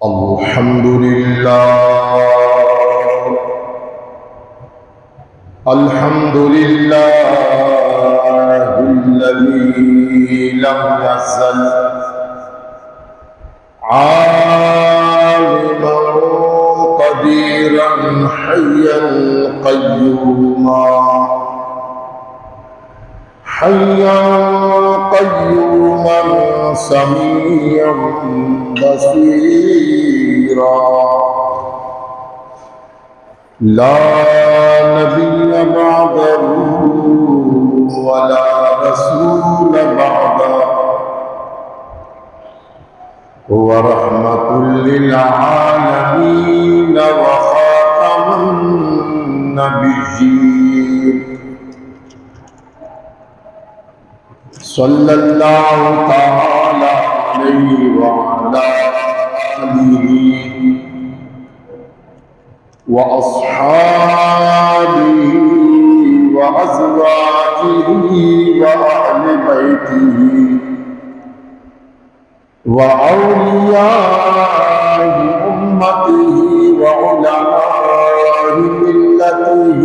الحمد لله الحمد لله الذي لم يزل عالما قديرا حيا قيوما سميعا بصيرا لا نبي بعده ولا رسول بعده هو رحمة للعالمين وخاتم النبيين صلى الله تعالى عليه وعلى آله وأصحابه وأزواجه وأهل بيته وأولياء أمته وعلماء ملته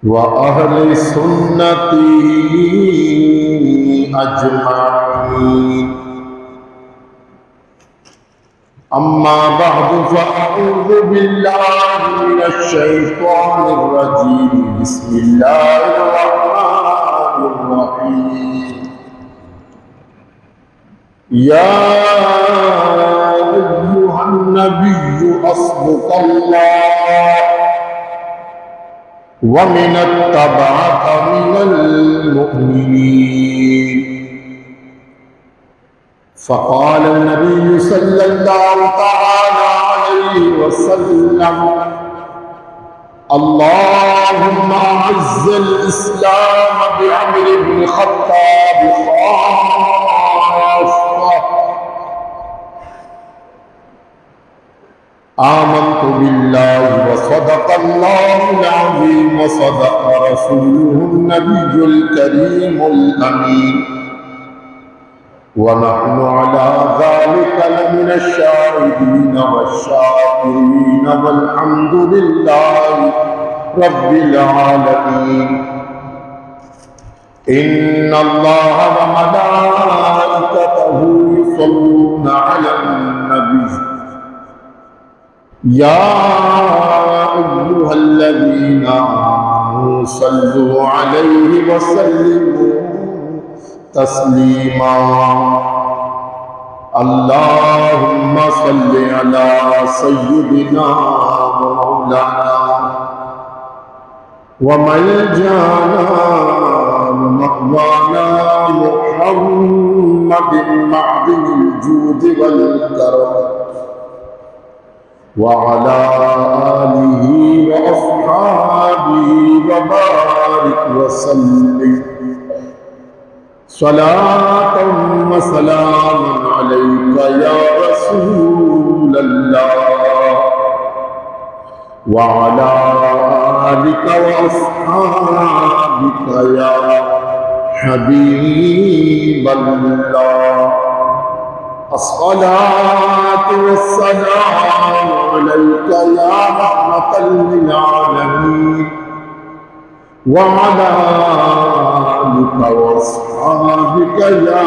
وأهل سنته أجمعين أما بعد فأعوذ بالله من الشيطان الرجيم بسم الله الرحمن الرحيم يا أيها النبي حسبك الله ومن اتبعك من المؤمنين فقال النبي صلى الله تعالى عليه وسلم اللهم أعز الإسلام بعمر بن الخطاب خاصة آمنت بالله وصدق الله العظيم وصدق رسوله النبي الكريم الأمين ونحن على ذلك لمن الشاهدين والشاكرين والحمد لله رب العالمين إن الله وملائكته يصلون على النبي يا أيها الذين آمنوا صلوا عليه وسلموا تسليما اللهم صل على سيدنا ومولانا وملجانا ومأوانا محمد معدن الجود والكرم وعلى آله وأصحابه وبارك وسلم صلاة وسلام عليك يا رسول الله وعلى آلك وأصحابك يا حبيب الله الصلاة والسلام عليك يا رحمة للعالمين وعلى آلك وأصحابك يا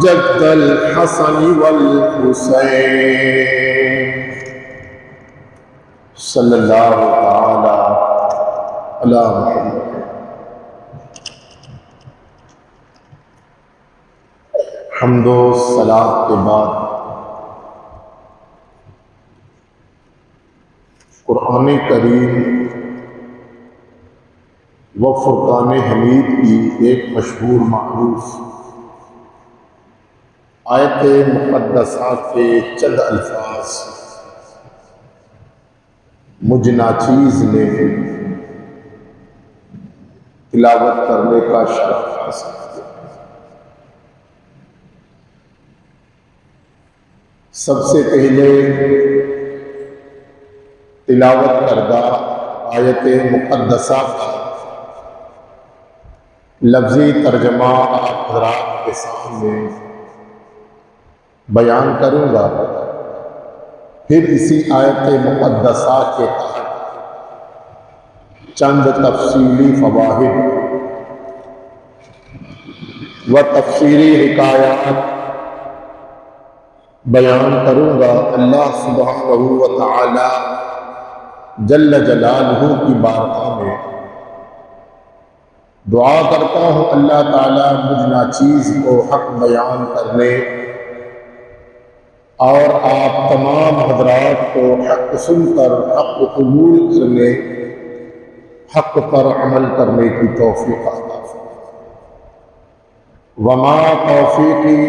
جد الحسن والحسين صلى الله تعالى على محمد. حمد و صلاۃ کے بعد قرآن کریم و فرقان حمید کی ایک مشہور معروف آیت مقدسات کے چند الفاظ مجھ ناچیز نے تلاوت کرنے کا شرف حاصل کیا۔ سب سے پہلے تلاوت کردہ آیت مقدسہ کا لفظی ترجمہ آپ حضرات کے سامنے بیان کروں گا، پھر اسی آیت مقدسہ کے تحت چند تفصیلی فواہد و تفسیری حکایات بیان کروں گا۔ اللہ سبحانہ و تعالی جل جلالہ کی بارگاہ میں دعا کرتا ہوں اللہ تعالیٰ مجھ ناچیز کو حق بیان کرنے اور آپ تمام حضرات کو حق سن کر حق قبول کرنے، حق پر عمل کرنے کی توفیق عطا فرمائے۔ وما توفیقی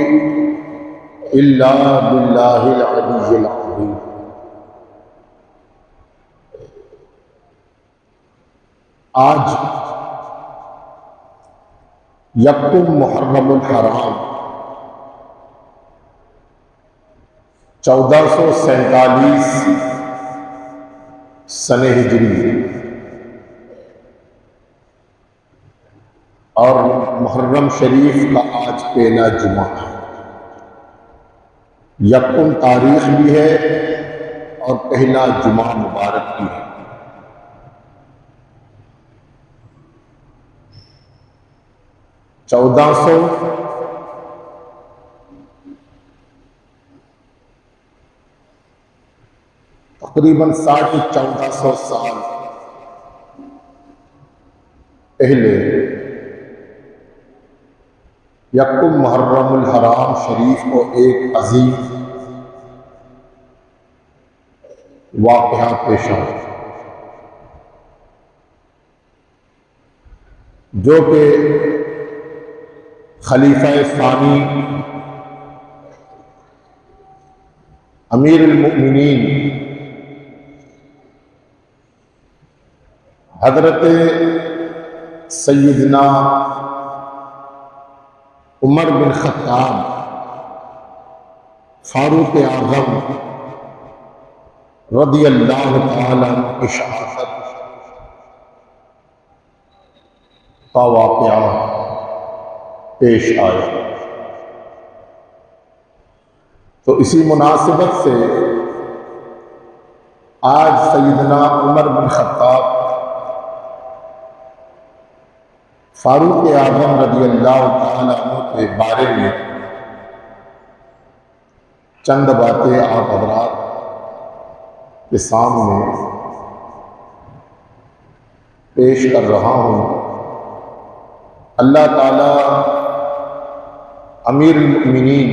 الا باللہ العلی العظیم۔ آج یکم محرم الحرام 1447 سنہ ہجری اور محرم شریف کا آج پہلا جمعہ ہے۔ یکم تاریخ بھی ہے اور پہلا جمعہ مبارک بھی ہے۔ تقریباً 1450 سال پہلے یکم محرم الحرام شریف کو ایک عظیم واقعہ پیش آیا، جو کہ خلیفہ ثانی امیر المؤمنین حضرت سیدنا عمر بن خطاب فاروق اعظم رضی اللہ تعالیٰ عنہ کی شہادت کا واقعہ پیش آیا۔ تو اسی مناسبت سے آج سیدنا عمر بن خطاب فاروق اعظم رضی اللہ تعالیٰ عنہ کے بارے میں چند باتیں آپ حضرات کے سامنے پیش کر رہا ہوں۔ اللہ تعالیٰ امیر المؤمنین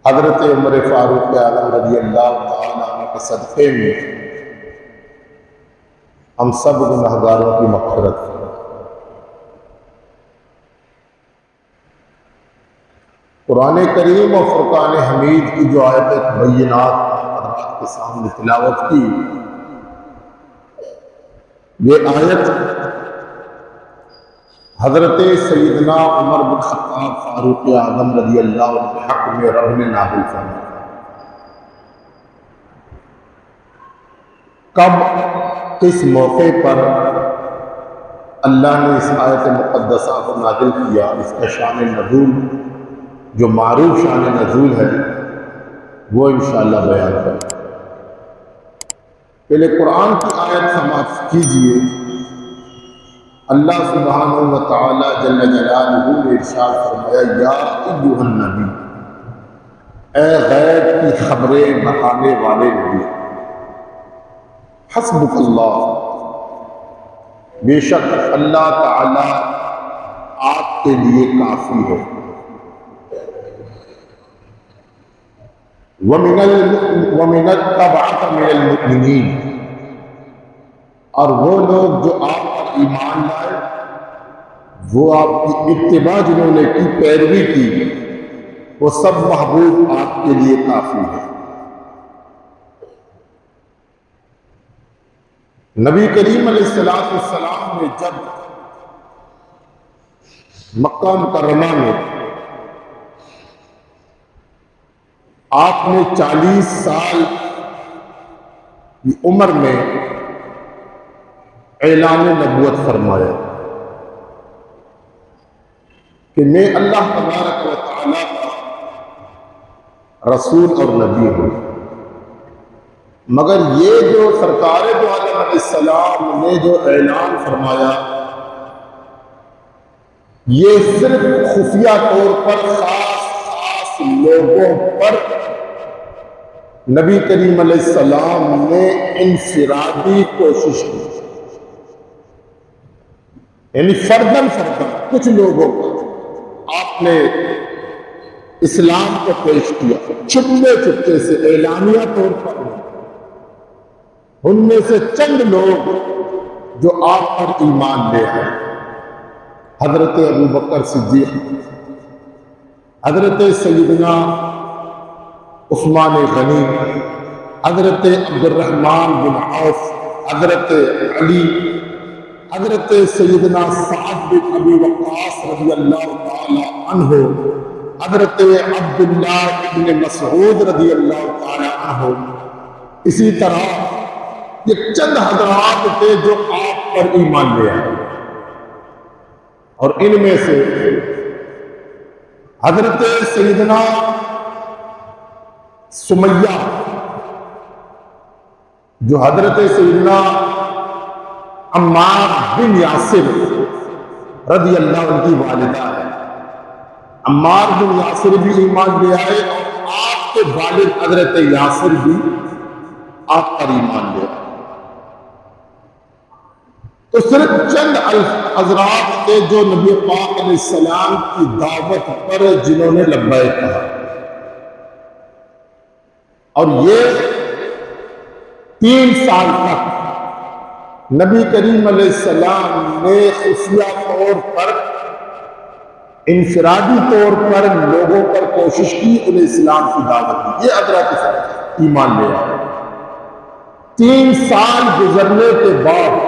حضرت عمر فاروق اعظم رضی اللہ تعالیٰ عنہ کے صدقے میں ہم سب گنہگاروں کی مغفرت کریں۔ قرآن کریم اور فرقان حمید کی جو آیت بینات حضرات کے سامنے تلاوت کی، یہ آیت حضرت سیدنا عمر بن خطاب فاروق اعظم رضی اللہ عنہ کے حق میں رب نے نازل فرمائی۔ کب کس موقع پر اللہ نے اس آیت مقدسہ کو نازل کیا، اس کا شان نزول جو معروف شان نزول ہے وہ انشاءاللہ بیان کریں۔ پہلے قرآن کی آیت سماعت کیجئے۔ اللہ سبحانہ و تعالی جل جلالہ نے ارشاد فرمایا، یا ایھا النبی، اے غیب کی خبریں بتانے والے نبی، حسبک اللہ، بے شک اللہ تعالی آپ کے لیے کافی ہے، وَمِنَ اتَّبَعَكَ مِنَ الْمُؤْمِنِينَ، اور وہ لوگ جو آپ پر ایمان لائے، وہ آپ کی اتباع جنہوں نے کی، پیروی کی، وہ سب محبوب آپ کے لیے کافی ہے۔ نبی کریم علیہ السلام نے جب مکہ مکرمہ میں آپ نے 40 سال کی عمر میں اعلان نبوت فرمایا کہ میں اللہ تبارک و تعالیٰ کا رسول اور نبی ہو، مگر یہ جو سرکار دو عالم علیہ السلام نے جو اعلان فرمایا، یہ صرف خفیہ طور پر خاص لوگوں پر نبی کریم علیہ السلام نے انفرادی کوشش کی، یعنی فردن کچھ لوگوں پر آپ نے اسلام کو پیش کیا، چھپے سے اعلانیہ طور پر۔ ان میں سے چند لوگ جو آپ پر ایمان لے آئے، حضرت ابوبکر صدیق، حضرت سیدنا عثمان غنی، حضرت عبد الرحمن بن عوف، حضرت علی، حضرت سیدنا سعد بن ابی وقاص رضی اللہ تعالی عنہ، حضرت عبداللہ ابن مسعود رضی اللہ تعالی عنہ۔ اسی طرح یہ چند حضرات تھے جو آپ پر ایمان لے آئے، اور ان میں سے حضرت سیدنا سمیہ، جو حضرت سیدنا عمار بن یاسر رضی اللہ عنہ کی والدہ ہے، عمار بن یاسر بھی ایمان لے آئے، اور آپ کے والد حضرت یاسر بھی آپ پر ایمان لے آئے۔ تو صرف چند حضرات تھے جو نبی پاک علیہ السلام کی دعوت پر جنہوں نے لبیک کہا، اور یہ 3 سال تک نبی کریم علیہ السلام نے خفیہ طور پر، انفرادی طور پر لوگوں پر کوشش کی، انہیں اسلام کی دعوت دی۔ یہ حضرات ایمان لے آئے۔ 3 سال گزرنے کے بعد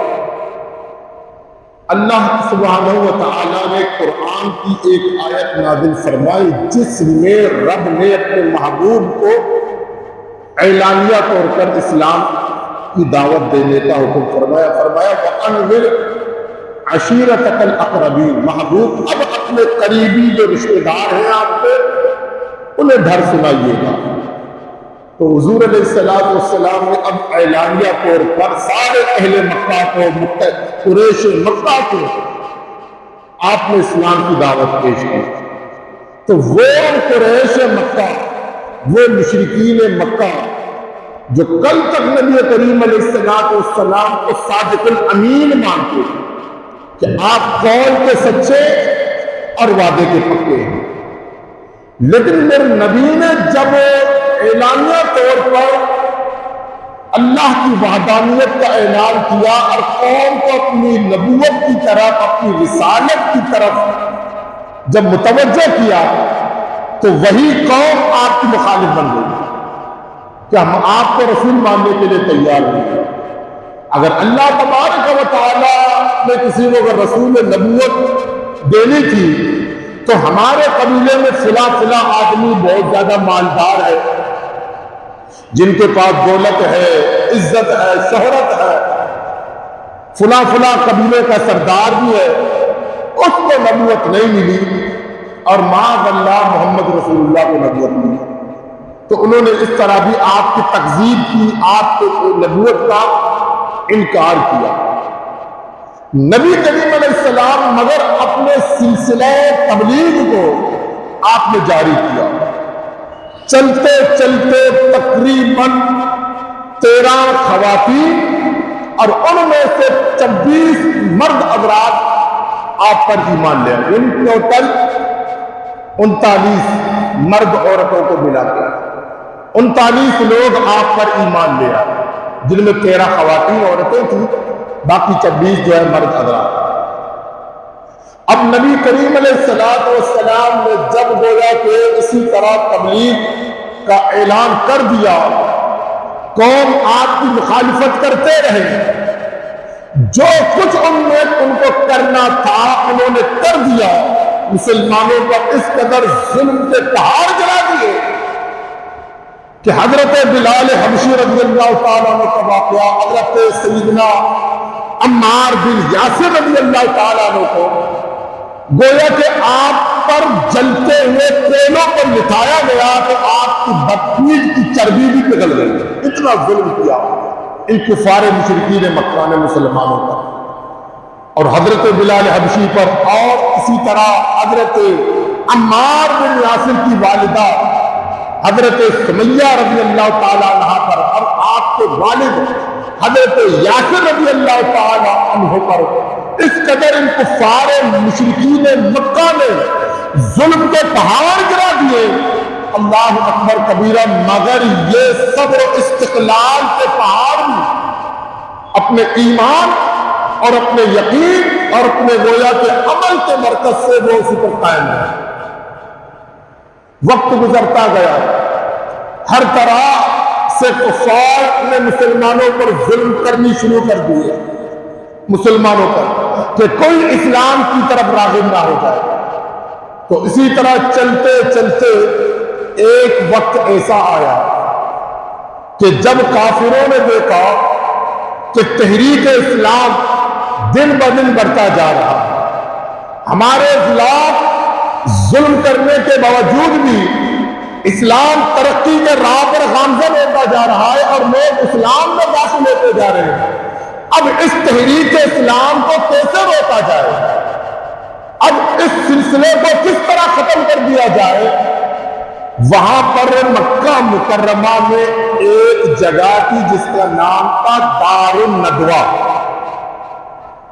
اللہ سبحانہ و تعالیٰ نے قرآن کی ایک آیت نازل فرمائی، جس میں رب نے اپنے محبوب کو اعلانیہ طور پر اسلام کی دعوت دینے کا حکم فرمایا۔ وَأَنذِرْ عَشِيرَتَكَ الْأَقْرَبِينَ، محبوب اب اپنے قریبی جو رشتہ دار ہیں آپ کے، انہیں ڈر سنائیے گا۔ تو حضور علیہ السلام نے اب اعلانیہ طور پر سارے اہل مکہ کو، قریش مکہ کو آپ نے اسلام کی دعوت پیش کی۔ تو وہ قریش مکہ، وہ مشرکین مکہ جو کل تک نبی کریم علیہ السلام کو صادق الامین مانتے ہیں کہ آپ قول کے سچے اور وعدے کے پکے ہیں، لیکن میرے نبی نے جب اعلانیہ طور پر اللہ کی وحدانیت کا اعلان کیا اور قوم کو اپنی نبوت کی طرف، اپنی رسالت کی طرف جب متوجہ کیا، تو وہی قوم آپ کی مخالف بن گئی کہ ہم آپ کو رسول ماننے کے لیے تیار نہیں۔ اگر اللہ تبارک و تعالیٰ نے کسی کو اگر رسول نبوت دینی تھی تو ہمارے قبیلے میں فلاں آدمی بہت زیادہ مالدار ہے، جن کے پاس دولت ہے، عزت ہے، شہرت ہے، فلاں قبیلے کا سردار بھی ہے، اس کو نبوت نہیں ملی، اور معاذ اللہ محمد رسول اللہ کو نبوت ملی۔ تو انہوں نے اس طرح بھی آپ کی تکذیب کی، آپ کے نبوت کا انکار کیا۔ نبی کریم علیہ السلام مگر اپنے سلسلہ تبلیغ کو آپ نے جاری کیا، چلتے چلتے تقریباً 13 خواتین اور ان میں سے 26 مرد حضرات آپ پر ایمان لے آئے۔ ان ٹوٹل 39 مرد عورتوں کو ملا کے 39 لوگ آپ پر ایمان لے آئے، جن میں 13 خواتین عورتیں تھیں، باقی 26 جو ہے مرد حضرات۔ اب نبی کریم علیہ السلام نے جب گویا کہ اسی طرح تبلیغ کا اعلان کر دیا، قوم آپ کی مخالفت کرتے رہے، جو کچھ ان کو کرنا تھا انہوں نے کر دیا، مسلمانوں پر اس قدر ظلم کے پہاڑ گرا دیے کہ حضرت بلال حبشی رضی اللہ تعالیٰ عنہ کا واقعہ، حضرت سیدنا عمار بن یاسر رضی اللہ تعالیٰ عنہ کو گویا کہ آپ پر جلتے ہوئے تیلوں پر لٹایا گیا، تو آپ آپ کی بدپیٹ کی چربی بھی پگھل گئی. اتنا ظلم کیا ان کفار مشرکین مکہ نے مسلمانوں پر اور حضرت بلال حبشی پر، اور اسی طرح حضرت عمار بن یاسر کی والدہ حضرت سمیہ رضی اللہ تعالیٰ عنہ پر، اور آپ کے والد حضرت یاسر رضی اللہ تعالیٰ عنہ پر اس قدر ان کفار مشرکین مکہ نے ظلم کے پہاڑ گرا دیے. اللہ اکبر کبیرہ. مگر یہ صبر و استقلال کے پہاڑ بھی اپنے ایمان اور اپنے یقین اور اپنے گویا کے عمل کے مرکز سے وہ اسی پر قائم ہے. وقت گزرتا گیا، ہر طرح سے کفار نے مسلمانوں پر ظلم کرنی شروع کر دیے، مسلمانوں پر، کہ کوئی اسلام کی طرف راغب نہ ہو جائے. تو اسی طرح چلتے چلتے ایک وقت ایسا آیا کہ جب کافروں نے دیکھا کہ تحریک اسلام دن بدن بڑھتا جا رہا، ہمارے خلاف ظلم کرنے کے باوجود بھی اسلام ترقی کے راہ پر گامزن ہوتا جا رہا ہے اور لوگ اسلام میں داخل ہوتے جا رہے ہیں. اب اس تحریک اسلام کو کیسے روکا جائے؟ اب اس سلسلے کو کس طرح ختم کر دیا جائے؟ وہاں پر مکہ مکرمہ میں ایک جگہ تھی جس کا نام تھا دار الندوہ.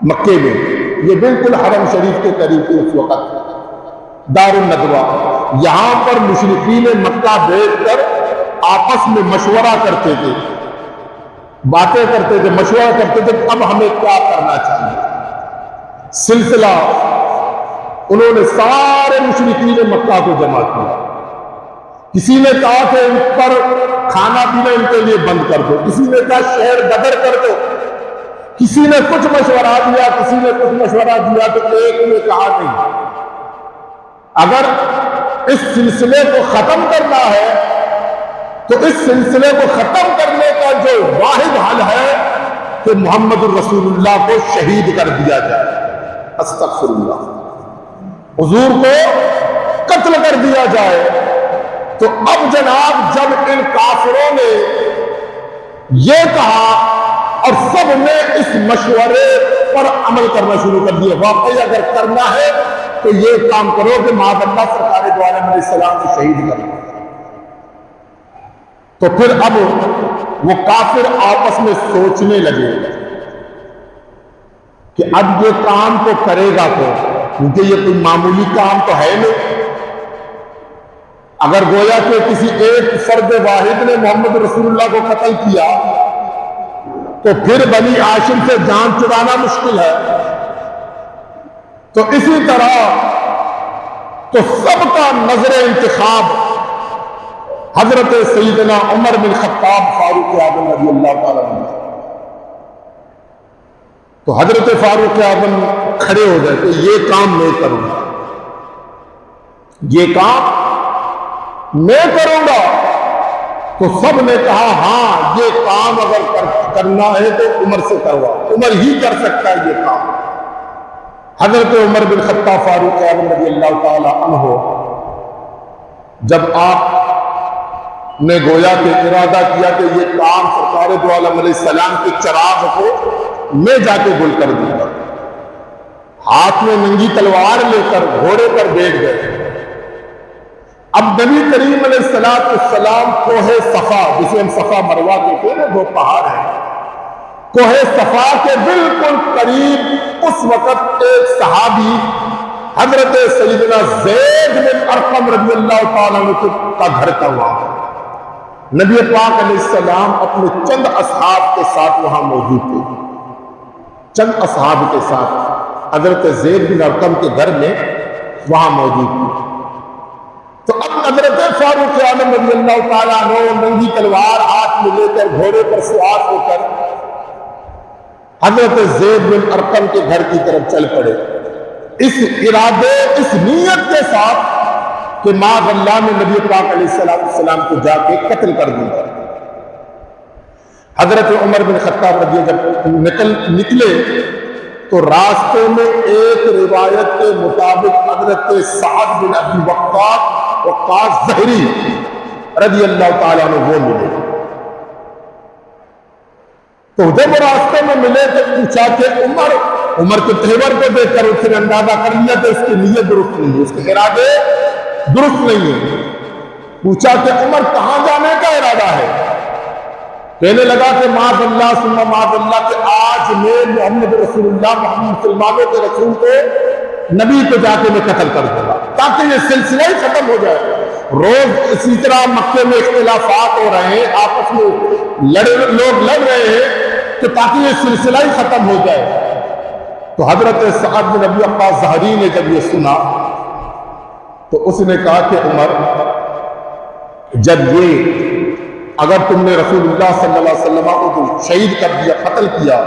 مکے میں، یہ بالکل حرم شریف کے قریب تھی اس وقت دار الندوہ. یہاں پر مشرکین مکہ بیٹھ کر آپس میں مشورہ کرتے تھے، باتیں کرتے تھے، مشورہ کرتے تھے اب ہمیں کیا کرنا چاہیے. سلسلہ انہوں نے سارے مشرکین مکہ کو جمع کیا. کسی نے کہا کہ ان پر کھانا پینا ان کے لیے بند کر دو، کسی نے کہا شہر بدر کر دو، کسی نے کچھ مشورہ دیا، کسی نے کچھ مشورہ دیا. تو ایک نے کہا نہیں، اگر اس سلسلے کو ختم کرنا ہے تو اس سلسلے کو ختم کرنے کا جو واحد حل ہے کہ محمد الرسول اللہ کو شہید کر دیا جائے. استغفر اللہ، حضور کو قتل کر دیا جائے. تو اب جناب جب ان کافروں نے یہ کہا اور سب نے اس مشورے پر عمل کرنا شروع کر دیا، واقعی اگر کرنا ہے تو یہ کام کرو کہ معاذ اللہ سرکار دو عالم علیہ السلام کو شہید کرو. تو پھر اب وہ کافر آپس میں سوچنے لگے کہ اب یہ کام تو کرے گا تو، کیونکہ یہ کوئی معمولی کام تو ہے نہیں. اگر گویا کہ کسی ایک فرد واحد نے محمد رسول اللہ کو قتل کیا تو پھر بنی ہاشم سے جان چھڑانا مشکل ہے. تو اسی طرح تو سب کا نظر انتخاب حضرت سیدنا عمر بن خطاب فاروق اعظم رضی اللہ تعالیٰ عنہ. تو حضرت فاروق اعظم کھڑے ہو گئے کہ یہ کام میں کروں گا، یہ کام میں کروں گا. تو سب نے کہا ہاں یہ کام اگر کرنا ہے تو عمر سے کروا، عمر ہی کر سکتا ہے یہ کام. حضرت عمر بن خطاب فاروق اعظم رضی اللہ تعالی عنہ جب آپ نے گویا کہ ارادہ کیا کہ یہ کام سرکار دو عالم علیہ السلام کے چراغ کو میں جا کے گل کر دوں گا، ہاتھ میں ننگی تلوار لے کر گھوڑے پر بیٹھ گئے. اب نبی کریم علیہ السلام کوہ صفا، جسے ہم صفا مروہ کہتے ہیں نا، وہ پہاڑ ہے، کوہ صفا کے بالکل قریب اس وقت ایک صحابی حضرت سیدنا زید بن ارقم رضی اللہ تعالیٰ عنہ کا گھر کا ہوا. نبی پاک علیہ السلام اپنے چند اصحاب کے ساتھ وہاں موجود تھے، چند اصحاب کے ساتھ حضرت زید بن ارقم کے گھر میں وہاں موجود تھے. تو اب حضرت فاروق اعظم رضی اللہ تعالیٰ عنہ ننگی تلوار ہاتھ میں لے کر گھوڑے پر سوار ہو کر حضرت زید بن ارقم کے گھر کی طرف چل پڑے، اس ارادے، اس نیت کے ساتھ کہ معاذ اللہ میں نبی پاک علیہ السلام کو جا کے قتل کر دوں گا. حضرت عمر بن خطاب رضی جب نکلے تو راستے میں ایک روایت کے مطابق حضرت سعد بن ابی وقاص ظہری رضی اللہ تعالیٰ عنہ وہ ملے۔ تو جب راستے میں ملے تو پوچھا کہ عمر کے تیور کو دیکھ کر اس نے اندازہ کر لیا کہ اس کی نیت درست نہیں ہے، اس کے ارادے درست نہیں ہے۔ پوچھا کہ عمر کہاں جانے کا ارادہ ہے؟ کہنے لگا کہ معاذ اللہ ثم معاذ اللہ کہ آج میں محمد رسول اللہ محمد مسلمانوں کے رسول کو نبی کو جا کے میں قتل کر دوں گا، تاکہ یہ سلسلہ ہی ختم ہو جائے۔ روز اسی طرح مکے میں اختلافات ہو رہے ہیں، آپس میں لوگ لڑ رہے ہیں، کہ تاکہ یہ سلسلہ ہی ختم ہو جائے۔ تو حضرت سعد بن ابی وقاص ظہری نے جب یہ سنا تو اس نے کہا کہ عمر، جب یہ اگر تم نے رسول اللہ صلی اللہ علیہ وسلم کو شہید کر دیا، قتل کیا،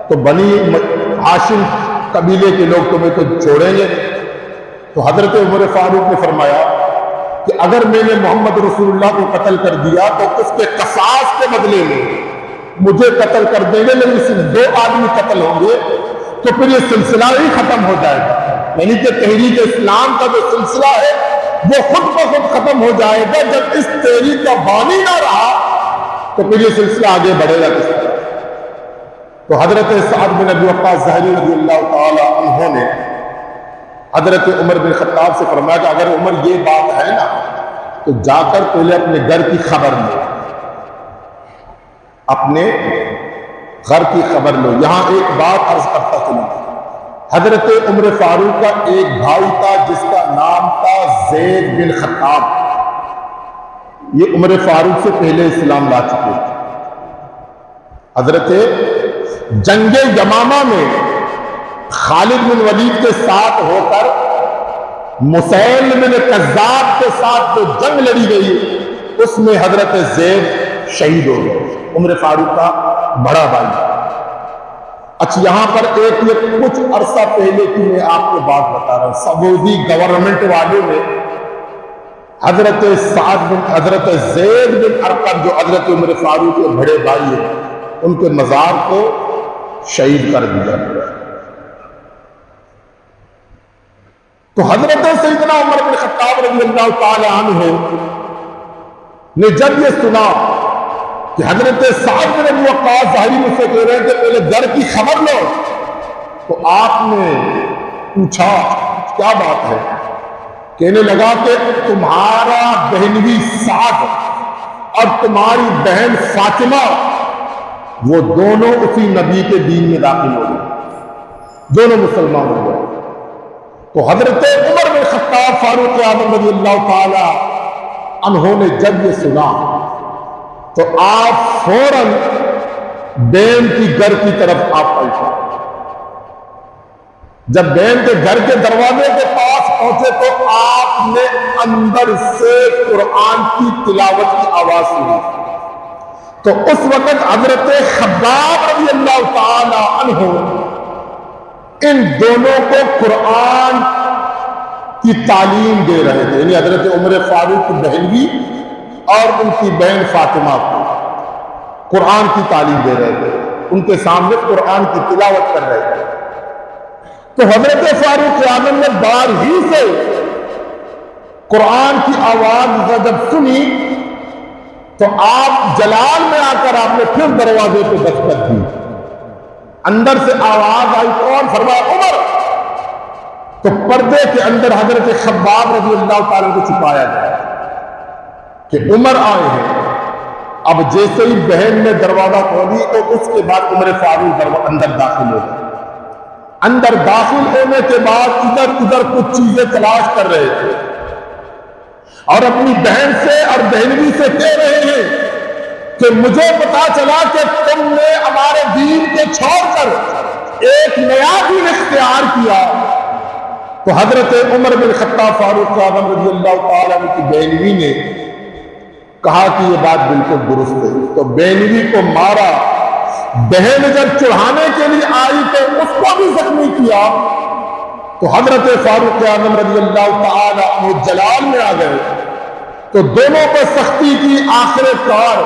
تو بنی ہاشم قبیلے کے لوگ تمہیں تو چھوڑیں گے۔ تو حضرت عمر فاروق نے فرمایا کہ اگر میں نے محمد رسول اللہ کو قتل کر دیا تو اس کے قصاص کے بدلے میں مجھے قتل کر دیں گے، لیکن صرف 2 آدمی قتل ہوں گے تو پھر یہ سلسلہ ہی ختم ہو جائے گا۔ یعنی کہ تحریک اسلام کا جو سلسلہ ہے وہ خود بخود ختم ہو جائے گا۔ جب اس تحریک کا بانی نہ رہا تو پھر یہ سلسلہ آگے بڑھے گا کس طرح؟ تو حضرت سعد بن ابی وقاص ظہری رضی اللہ تعالی عنہ نے حضرت عمر بن خطاب سے فرمایا کہ اگر عمر یہ بات ہے نا تو جا کر پہلے اپنے گھر کی خبر لو، اپنے گھر کی خبر لو۔ یہاں ایک بات عرض کرتا چلوں، حضرت عمر فاروق کا ایک بھائی تھا جس کا نام تھا زید بن خطاب۔ یہ عمر فاروق سے پہلے اسلام لا چکے تھے۔ حضرت جنگ یمامہ میں خالد بن ولید کے ساتھ ہو کر مسیلمہ بن کذاب کے ساتھ جو جنگ لڑی گئی اس میں حضرت زید شہید ہو گئے، عمر فاروق کا بڑا بھائی۔ اچھا یہاں پر ایک کچھ عرصہ پہلے کی میں آپ کو بات بتا رہا ہوں، سعودی گورنمنٹ والوں نے حضرت زید بن ارقم جو حضرت عمر فاروق کے بڑے بھائی ہیں ان کے مزار کو شہید کر دیا۔ تو حضرت سیدنا عمر بن خطاب رضی اللہ تعالی عنہ نے جب یہ سنا کہ حضرت سعد بن ابی وقاص ظاہری مجھ سے کہہ رہے ہیں کہ پہلے گھر کی خبر لو، تو آپ نے پوچھا کیا بات ہے؟ کہنے لگا کہ تمہارا بہنوی سعد اور تمہاری بہن فاطمہ وہ دونوں اسی نبی کے دین میں داخل ہو گئے، دونوں مسلمان ہو گئے۔ تو حضرت عمر بن خطاب فاروق اعظم رضی اللہ تعالی عنہ نے جب یہ سنا تو آپ فوراً بہن کی گھر کی طرف آپ پلٹے۔ جب بہن کے گھر کے دروازے کے پاس پہنچے تو آپ نے اندر سے قرآن کی تلاوت کی آواز سنی۔ تو اس وقت حضرت خباب رضی اللہ تعالی عنہ ان دونوں کو قرآن کی تعلیم دے رہے تھے، یعنی حضرت عمر فاروق کی بہنوی اور ان کی بہن فاطمہ کو قرآن کی تعلیم دے رہے تھے، ان کے سامنے قرآن کی تلاوت کر رہے تھے۔ تو حضرت فاروق اعظم نے باہر ہی سے قرآن کی آواز جب سنی تو آپ جلال میں آ کر آپ نے پھر دروازے پہ دستک دی۔ اندر سے آواز آئی، کون؟ فرمایا عمر۔ تو پردے کے اندر حضرت خباب رضی اللہ تعالیٰ کو چھپایا گیا کہ عمر آئے ہیں۔ اب جیسے ہی بہن نے دروازہ کھولی تو اس کے بعد عمر فاروق اندر داخل ہو گئے۔ اندر داخل ہونے کے بعد ادھر ادھر کچھ چیزیں تلاش کر رہے تھے اور اپنی بہن سے اور بہنوی سے کہہ رہے ہیں کہ مجھے پتا چلا کہ تم نے ہمارے دین کو چھوڑ کر ایک نیا دین اختیار کیا۔ تو حضرت عمر بن خطاب فاروق اعظم رضی اللہ تعالیٰ عنہ کی بہنوی نے کہا کہ یہ بات بالکل درست ہے، تو بہنوی کو مارا۔ بہن جب چڑھانے کے لیے آئی تو اس کو بھی زخمی کیا۔ تو حضرت فاروق اعظم رضی اللہ تعالیٰ عنہ جلال میں آ گئے تو دونوں کو سختی کی۔ آخر کار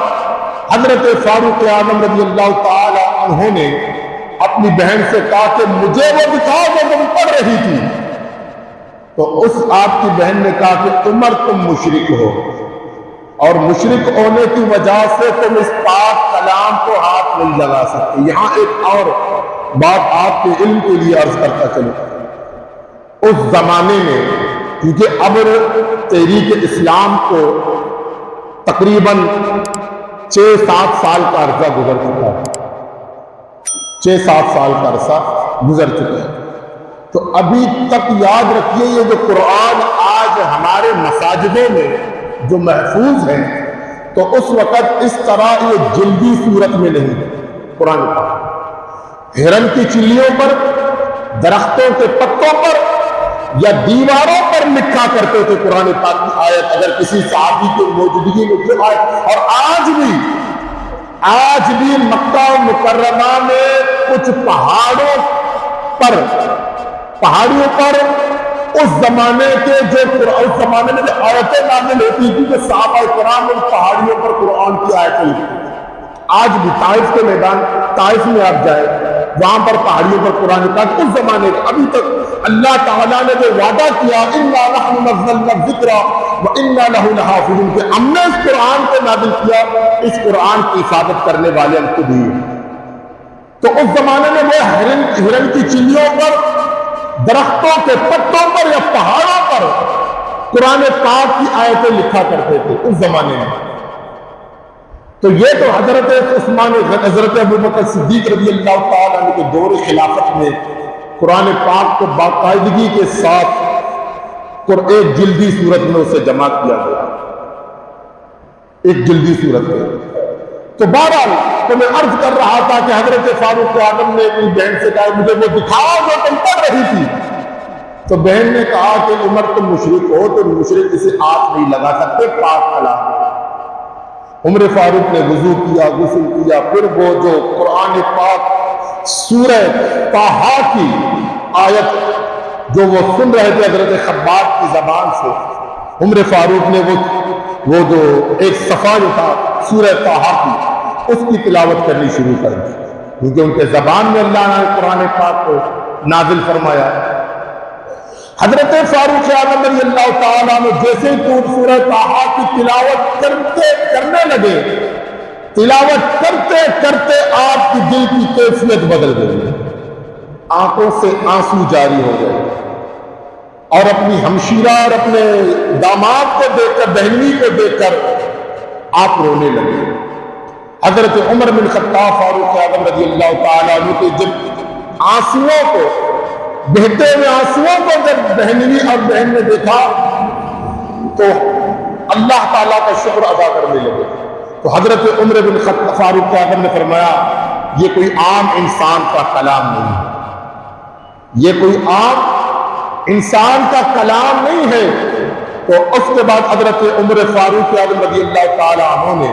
حضرت فاروق اعظم رضی اللہ تعالی عنہ نے اپنی بہن سے کہا کہ مجھے وہ دکھاؤ جو تم پڑھ رہی تھی۔ تو اس آپ کی بہن نے کہا کہ عمر تم مشرک ہو، اور مشرک ہونے کی وجہ سے تم اس پاک کلام کو ہاتھ نہیں لگا سکتے۔ یہاں ایک اور بات آپ کے علم کے لیے عرض کرتا چلوں، اس زمانے میں، کیونکہ اب تحریک اسلام کو تقریباً 6-7 سال کا عرصہ گزر چکا ہے، 6-7 سال کا عرصہ گزر چکا ہے، تو ابھی تک یاد رکھیے یہ جو قرآن آج ہمارے مساجدوں میں جو محفوظ ہے، تو اس وقت اس طرح یہ جلدی صورت میں نہیں ہے۔ قرآن پاک ہرن کی چلیوں پر، درختوں کے پتوں پر یا دیواروں پر لکھا کرتے تھے قرآن پاک کی آیت، اگر کسی صحابی کی موجودگی میں جو آیت۔ اور آج بھی مکہ مکرمہ میں کچھ پہاڑیوں پر اس زمانے میں جو آیتیں نازل ہوتی تھی کہ صحابہ کرام ان پہاڑیوں پر قرآن کی آیتیں لکھتے تھے۔ آج بھی طائف کے میدان، طائف میں آپ جائے، وہاں پر پہاڑیوں پر قرآن پاک اس زمانے کا ابھی تک اللہ تعالیٰ نے جو وعدہ کیا اِنَّا نَحْنُ نَزَّلْنَا الذِّكْرَ وَإِنَّا لَهُ لَحَافِظُونَ، کہ ہم نے اس قرآن کو نازل کیا، اس قرآن کی حفاظت کرنے والے ہم خود ہی ہیں۔ تو اس زمانے میں وہ ہرن کی چلیوں پر، درختوں کے پتوں پر یا پہاڑوں پر قرآن پاک کی آیتیں لکھا کرتے تھے اس زمانے میں۔ تو یہ تو حضرت ابوبکر صدیق رضی اللہ تعالیٰ عنہ کے دور خلافت میں قرآن پاک کو باقاعدگی کے ساتھ ایک جلدی صورت میں اسے جمع کیا گیا، ایک جلدی صورت میں۔ تو بہرحال تو میں عرض کر رہا تھا کہ حضرت فاروق اعظم نے اپنی بہن سے کہا مجھے وہ دکھاؤ جو تم پڑھ رہی تھی، تو بہن نے کہا کہ عمر تم مشرک ہو، تم مشرک اسے ہاتھ نہیں لگا سکتے، پاک کلام۔ عمر فاروق نے وضو کیا، غسل کیا، پھر وہ جو قرآن پاک سورہ طٰہٰ کی آیت جو وہ سن رہے تھے حضرت خباب کی زبان سے، عمر فاروق نے وہ جو ایک صفحہ جو تھا سورہ طٰہٰ کی، اس کی تلاوت کرنی شروع کر دی، کیونکہ ان کے زبان میں اللہ نے قرآن پاک کو نازل فرمایا۔ حضرت فاروق اعظم رضی اللہ تعالیٰ عنہ جیسے تو سورہ طٰہٰ کی تلاوت کرنے لگے، تلاوت کرتے کرتے آپ کی دل کی کیفیت بدل گئی، آنکھوں سے آنسو جاری ہو گئے، اور اپنی ہمشیرہ اور اپنے داماد کو دیکھ کر، بہنوئی کو دیکھ کر آپ رونے لگے۔ حضرت عمر بن خطاب فاروق اعظم رضی اللہ تعالیٰ عنہ کے جب آنسوؤں کو، بہتے ہوئے آنسوؤں کو جب بہنوئی اور بہن نے دیکھا تو اللہ تعالیٰ کا شکر ادا کرنے لگے۔ تو حضرت عمر بن خطاب فاروق اعظم نے فرمایا یہ کوئی عام انسان کا کلام نہیں ہے، یہ کوئی عام انسان کا کلام نہیں ہے۔ تو اس کے بعد حضرت عمر فاروق اعظم رضی اللہ تعالیٰ عنہ نے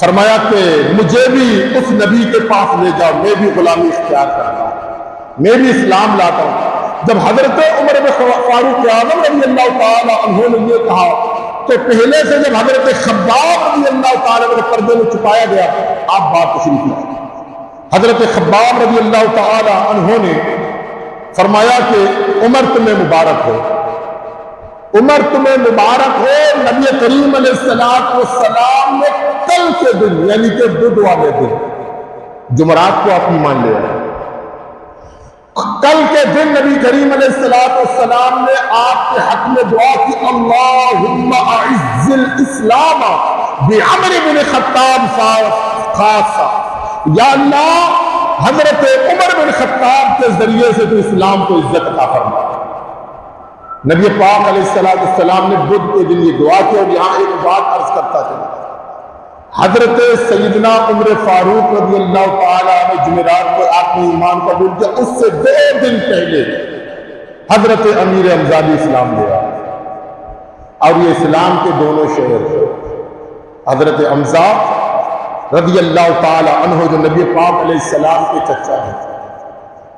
فرمایا کہ مجھے بھی اس نبی کے پاس لے جاؤ، میں بھی غلامی اختیار کرتا ہوں، میں بھی اسلام لاتا ہوں۔ جب حضرت عمر فاروق اعظم رضی اللہ تعالیٰ عنہ نے یہ کہا تو پہلے سے جب حضرت خباب رضی اللہ تعالیٰ عنہ پردے میں چھپایا گیا، آپ بات تشریف لائیں۔ حضرت خباب رضی اللہ تعالیٰ عنہ نے فرمایا کہ عمر تمہیں مبارک ہو، عمر تمہیں مبارک ہو، نبی کریم علیہ السلام نے کل کے دن یعنی کہ بدھ والے دن، جمعرات کو آپ ایمان لے آئے، کل کے دن نبی کریم علیہ السلام نے آپ کے حق میں دعا کی، اللہم اعز الاسلام بعمر بن خطاب خاصہ، یا اللہ حضرت عمر بن خطاب کے ذریعے سے تو اسلام کو عزت عطا فرما۔ نبی پاک علیہ السلام نے بدھ کے دن یہ دعا کی۔ اور یہاں ایک بات عرض کرتا تھا، حضرت سیدنا عمر فاروق رضی اللہ تعالیٰ عنہ جمعرات کو آپ نے ایمان قبول کیا، اس سے 2 دن پہلے حضرت امیر حمزہ بھی اسلام لے آئے، اور یہ اسلام کے دونوں شہر تھے، حضرت حمزہ رضی اللہ تعالیٰ عنہ جو نبی پاک علیہ السلام کے چچا ہیں،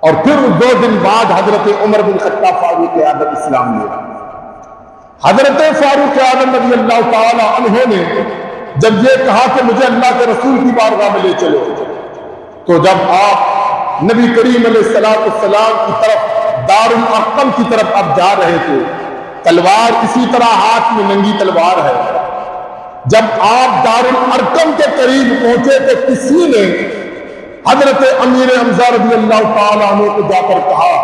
اور پھر 2 دن بعد حضرت عمر بن خطاب فاروق اعظم اسلام لے آئے۔ حضرت فاروق اعظم رضی اللہ تعالیٰ عنہ نے جب یہ کہا کہ مجھے اللہ کے رسول کی بارگاہ میں لے چلو، تو جب آپ نبی کریم علیہ السلام کی طرف دار الارقم کی طرف آپ جا رہے تھے، تلوار اسی طرح ہاتھ میں ننگی تلوار ہے، جب آپ دار الارقم کے قریب پہنچے تو کسی نے حضرت امیر حمزہ رضی اللہ تعالیٰ عنہ کو جا کر کہا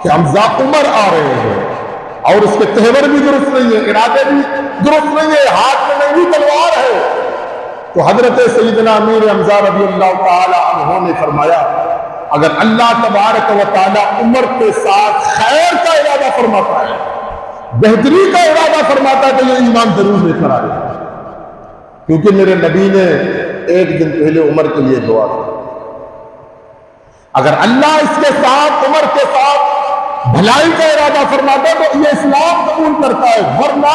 کہ حمزہ عمر آ رہے ہیں، اور اس کے تہور بھی درست نہیں ہے، ارادے بھی درست نہیں ہے، ہاتھ میں نہیں بھی تلوار ہے۔ تو حضرت سیدنا امیر حمزہ رضی اللہ تعالیٰ عنہ نے فرمایا اگر اللہ تبارک و تعالیٰ عمر کے ساتھ خیر کا ارادہ فرماتا ہے، بہتری کا ارادہ فرماتا ہے، تو یہ ایمان ضرور لے کر آئے گا، کیونکہ میرے نبی نے ایک دن پہلے عمر کے لیے دعا کی۔ اگر اللہ اس کے ساتھ عمر کے ساتھ بھلائی کا ارادہ فرماتا ہے تو یہ اسلام قبول کرتا ہے، ورنہ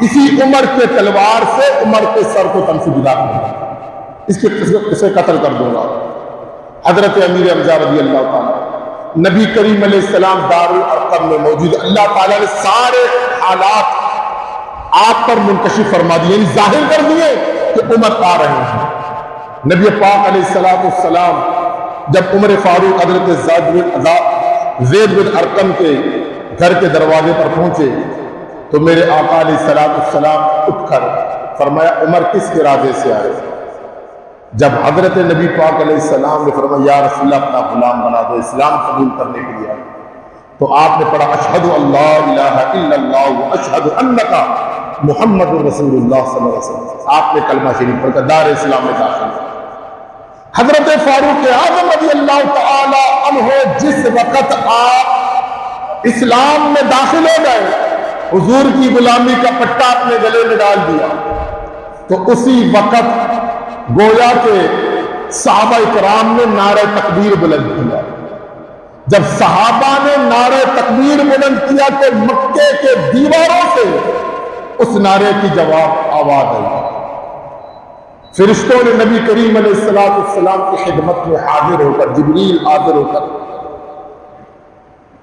اسی عمر کے تلوار سے عمر کے سر کو تن سے جدا کر دوں گا، اسے قتل کر دوں گا۔ حضرت امیر حمزہ رضی اللہ تعالیٰ نبی کریم علیہ السلام دار الارقم میں موجود، اللہ تعالیٰ نے سارے حالات آپ پر منکشف فرما دیے، یعنی ظاہر کر دیے کہ عمر آ رہے ہیں۔ نبی پاک علیہ السلام جب عمر فاروق حضرت زید بن ارقم کے گھر کے دروازے پر پہنچے تو میرے آقا علیہ السلام اٹھ کر فرمایا عمر کس ارادے سے آئے؟ جب حضرت نبی پاک علیہ السلام نے فرمایا یا رسول اللہ اپنا غلام بنا دو، اسلام قبول کرنے کے لیے آئے، تو آپ نے پڑھا اشہد اللہ الہ الا اللہ و اشہد انک محمد رسول اللہ صلی اللہ علیہ وسلم۔ آپ نے کلمہ شریف پڑھ کر دار اسلام میں داخل ہوا۔ حضرت فاروق اعظم رضی اللہ تعالی عنہ جس وقت آپ اسلام میں داخل ہو گئے، حضور کی غلامی کا پٹا اپنے گلے میں ڈال دیا، تو اسی وقت گویا کہ صحابہ کرام نے نعرہ تکبیر بلند کیا۔ جب صحابہ نے نعرہ تکبیر بلند کیا تو مکے کے دیواروں سے اس نعرے کی جواب آواز آئی۔ فرشتوں نے نبی کریم علیہ السلام کی خدمت میں حاضر ہو کر، جبریل حاضر ہو کر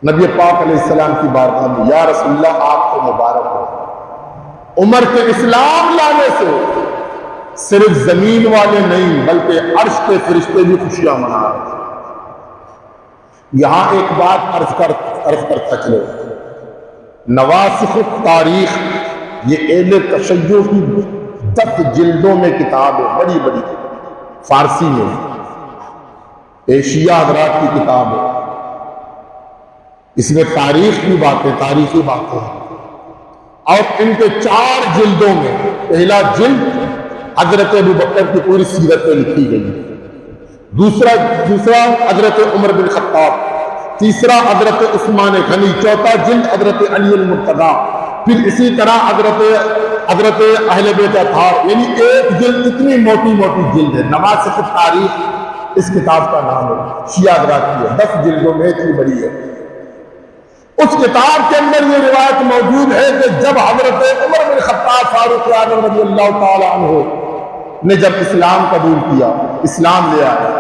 نبی پاک علیہ السلام کی بارگاہ میں یا رسول اللہ آپ کو مبارک ہو، عمر کے اسلام لانے سے صرف زمین والے نہیں بلکہ عرش کے فرشتے بھی خوشیاں منا رہے ہیں۔ یہاں ایک بات عرض کرتا چلو، نواسخ التاریخ یہ اہل تشیع کی 10 جلدوں میں کتاب ہے، بڑی بڑی فارسی میں، ایشیا حضرات کی کتاب ہے، اس میں تاریخ کی باتیں، تاریخی باتیں ہیں، اور ان کے 4 جلدوں میں پہلا جلد حضرت ابوبکر کی پوری سیرت میں لکھی گئی، دوسرا حضرت عمر بن خطاب، تیسرا حضرت عثمان غنی، چوتھا جلد حضرت علی المرتضیٰ، پھر اسی طرح حضرت اہل بیت اطہار، یعنی ایک جلد اتنی موٹی موٹی جلد ہے۔ نواسخ التاریخ اس کتاب کا نام ہے، شیعہ حضرات کی ہے، 10 جلدوں میں اتنی بڑی ہے۔ اس کتاب کے اندر یہ روایت موجود ہے کہ جب حضرت عمر بن خطاب فاروق اعظم رضی اللہ تعالی عنہ نے جب اسلام قبول کیا، اسلام لے آئے،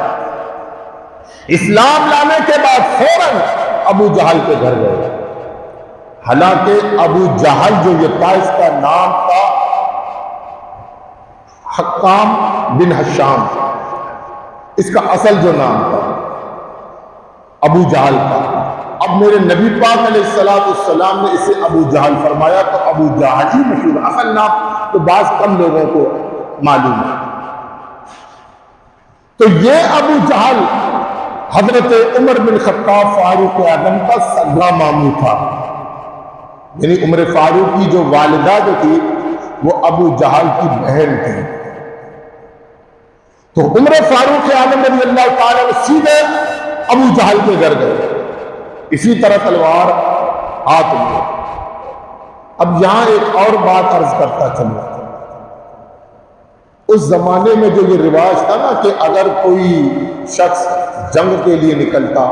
اسلام لانے کے بعد فوراً ابو جہل کے گھر گئے۔ حالانکہ ابو جہل جو یہ تھا اس کا نام تھا حکام بن حشام، اس کا اصل جو نام تھا ابو جہل تھا۔ اب میرے نبی پاک علیہ السلام نے اسے ابو جہل فرمایا تو ابو جہل ہی مشہور، اصل نام تو بعض کم لوگوں کو معلوم ہے۔ تو یہ ابو جہل حضرت عمر بن خطاب فاروق اعظم کا سگا ماموں تھا، یعنی عمر فاروق کی جو والدہ جو تھی وہ ابو جہل کی بہن تھی۔ تو عمر فاروق اعظم رضی اللہ تعالیٰ سیدھے ابو جہل کے گھر گئے، اسی طرح تلوار ہاتھ میں۔ اب یہاں ایک اور بات عرض کرتا چلوں، اس زمانے میں جو یہ رواج تھا نا کہ اگر کوئی شخص جنگ کے لیے نکلتا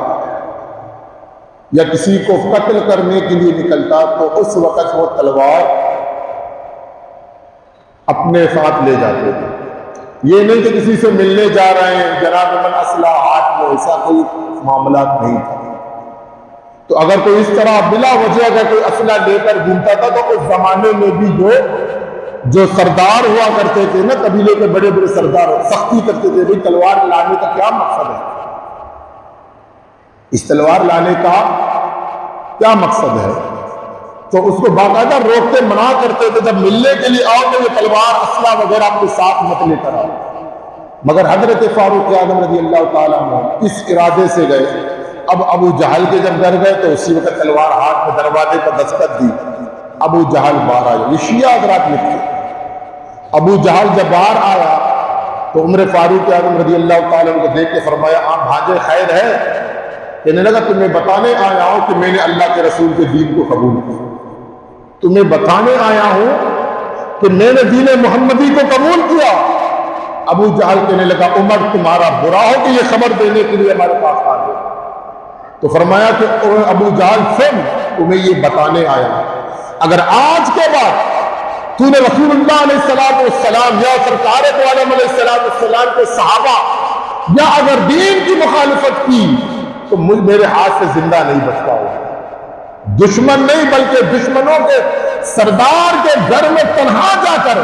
یا کسی کو قتل کرنے کے لیے نکلتا تو اس وقت وہ تلوار اپنے ساتھ لے جاتے تھے۔ یہ نہیں کہ کسی سے ملنے جا رہے ہیں جناب من اسلحہ ہاتھ میں، ایسا کوئی معاملات نہیں تھا۔ تو اگر کوئی اس طرح بلا وجہ اگر کوئی اسلحہ لے کر گھومتا تھا تو اس زمانے میں بھی جو سردار ہوا کرتے تھے نا، قبیلے کے بڑے بڑے سردار سختی کرتے تھے، بھئی تلوار لانے کا کیا مقصد ہے، اس تلوار لانے کا کیا مقصد ہے؟ تو اس کو باقاعدہ روکتے منع کرتے تھے، جب ملنے کے لیے آؤ تو یہ تلوار اسلحہ وغیرہ اپنے ساتھ مت لے کر آؤ۔ مگر حضرت فاروق اعظم رضی اللہ تعالیٰ عنہ اس ارادے سے گئے۔ اب ابو جہل کے جب گھر گئے تو اسی وقت تلوار ہاتھ میں دروازے پر دستک دی، ابو جہل باہر آیا۔ یہ شیعہ حضرات لکھتے، ابو جہل جب باہر آیا تو عمر فاروق اعظم رضی اللہ تعالیٰ عنہ کو دیکھ کے فرمایا آپ بھانجے خیر ہے؟ کہنے لگا تمہیں بتانے آیا ہوں کہ میں نے اللہ کے رسول کے دین کو قبول کیا، تمہیں بتانے آیا ہوں کہ میں نے دین محمدی کو قبول کیا۔ ابو جہل کہنے لگا عمر تمہارا برا ہو کہ یہ خبر دینے کے لیے ہمارے پاس آ گئے۔ تو فرمایا کہ ابو جہل سن، تمہیں یہ بتانے آیا ہوں، اگر آج کے بعد تو نے رسول اللہ علیہ السلام یا سرکار دو عالم علیہ السلام کے صحابہ یا اگر دین کی مخالفت کی تو میرے ہاتھ سے زندہ نہیں بچ پاؤ گا۔ دشمن نہیں بلکہ دشمنوں کے سردار کے گھر میں تنہا جا کر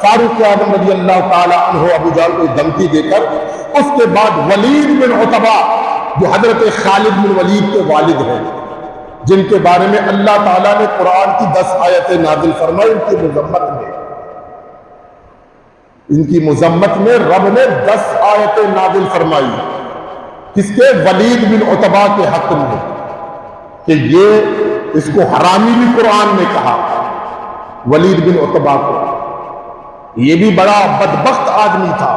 فاروق اعظم رضی اللہ تعالی عنہ ابو جہل کو دھمکی دے کر اس کے بعد ولید بن عتبہ جو حضرت خالد بن ولید کے والد ہیں، جن کے بارے میں اللہ تعالیٰ نے قرآن کی 10 آیتیں نازل فرمائی، ان کی مذمت میں رب نے 10 آیتیں نازل فرمائی، کس کے؟ ولید بن عتبہ کے حق میں، کہ یہ اس کو حرامی بھی قرآن نے کہا، ولید بن عتبہ کو۔ یہ بھی بڑا بدبخت آدمی تھا،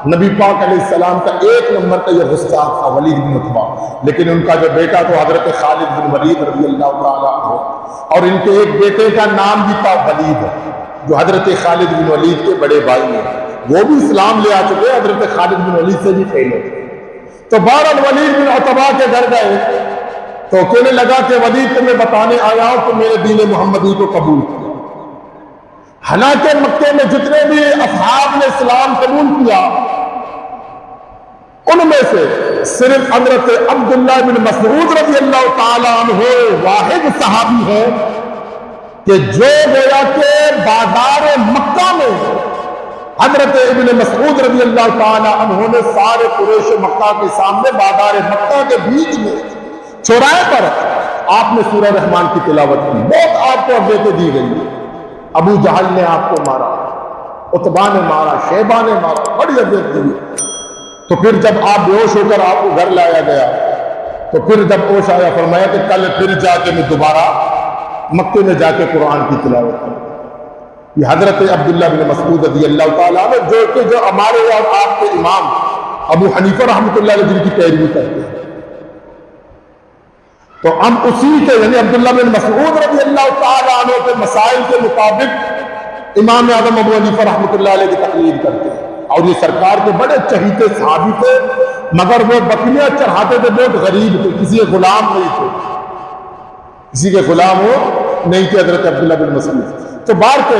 نبی پاک علیہ السلام کا 1 نمبر کا یہ گستاخ تھا ولید بن عتبہ، لیکن ان کا جو بیٹا تو حضرت خالد بن ولید رضی اللہ تعالیٰ عنہ، اور ان کے ایک بیٹے کا نام بھی تھا ولید، جو حضرت خالد بن ولید کے بڑے بھائی ہیں، وہ بھی اسلام لے آ چکے، حضرت خالد بن ولید سے بھی پہلے۔ تو بہرحال ولید بن عتبہ کے گھر گئے تو کہنے لگا کہ ولید تمہیں بتانے آیا ہوں کہ میں نے دین محمدی کو قبول کیا۔ حالانکہ مکے میں جتنے بھی اصحاب نے اسلام قبول کیا ان میں سے صرف حضرت عبداللہ بن مسعود رضی اللہ تعالی عنہ واحد صحابی ہے کہ جو گویا کہ بازار مکہ میں حضرت ابن مسعود رضی اللہ تعالی عنہ نے سارے قریش مکہ کے سامنے بازار مکہ کے بیچ میں چوراہے پر آپ نے سورہ رحمان کی تلاوت کی، بہت آپ کو اذیتیں دی گئی، ابو جہل نے آپ کو مارا، عتبہ نے مارا، شیبہ نے مارا، بڑی اذیت دی۔ تو پھر جب آپ بے ہوش ہو کر آپ کو گھر لایا گیا تو پھر جب ہوش آیا فرمایا کہ کل پھر جا کے میں دوبارہ مکے میں جا کے قرآن کی تلاوت کروں۔ یہ حضرت عبداللہ بن مسعود رضی اللہ تعالیٰ عنہ جو ہمارے اور آپ کے امام ابو حنیفہ رحمۃ اللہ علیہ جن کی پیروی کرتے ہیں، تو ہم اسی کے یعنی عبداللہ بن مسعود رضی اللہ تعالیٰ عنہ کے مسائل کے مطابق امام اعظم ابو حنیفہ رحمۃ اللہ علیہ کی تقلید کرتے ہیں، اور یہ سرکار کے بڑے چہیتے صحابی تھے، مگر وہ بکریاں چڑھاتے تھے، بہت غریب تھے، کسی کے غلام نہیں تھے، کسی کے غلام ہو نہیں تھے حضرت عبداللہ بن مسعود۔ تو بار کے